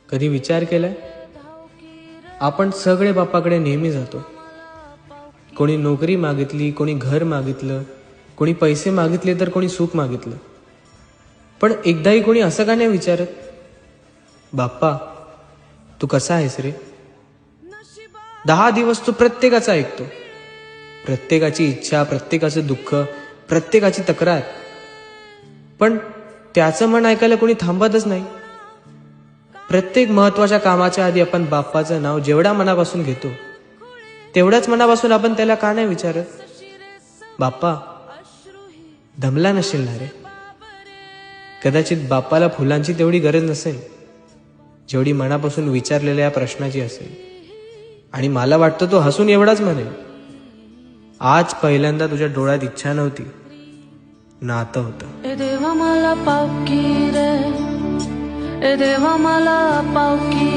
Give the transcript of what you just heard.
कधी विचार केलाय? आपण सगळे बाप्पाकडे नेहमी जातो. कोणी नोकरी मागितली, कोणी घर मागितलं, कोणी पैसे मागितले, तर कोणी सुख मागितलं. पण एकदाही कोणी असं का नाही विचारत, बाप्पा तू कसा आहेस रे? 10 दिवस तू प्रत्येकाचा ऐकतो, प्रत्येकाची इच्छा, प्रत्येकाचं दुःख, प्रत्येकाची तक्रार. पण त्याचं मन ऐकायला कोणी थांबतच नाही. प्रत्येक महत्वाच्या कामाच्या आधी आपण बाप्पाचं नाव जेवढ्या मनापासून घेतो, तेवढ्याच मनापासून आपण त्याला का नाही विचारत, बाप्पा दमला नसेल ना रे? कदाचित बाप्पाला फुलांची तेवढी गरज नसेल जेवढी मनापासून विचारलेल्या या प्रश्नाची असेल. आणि मला वाटतं तो हसून एवढाच म्हणेल, आज पहिल्यांदा तुझ्या डोळ्यात इच्छा नव्हती, नातं होतं. ए देवा मला पावकी रे, ए देवा मला पावकी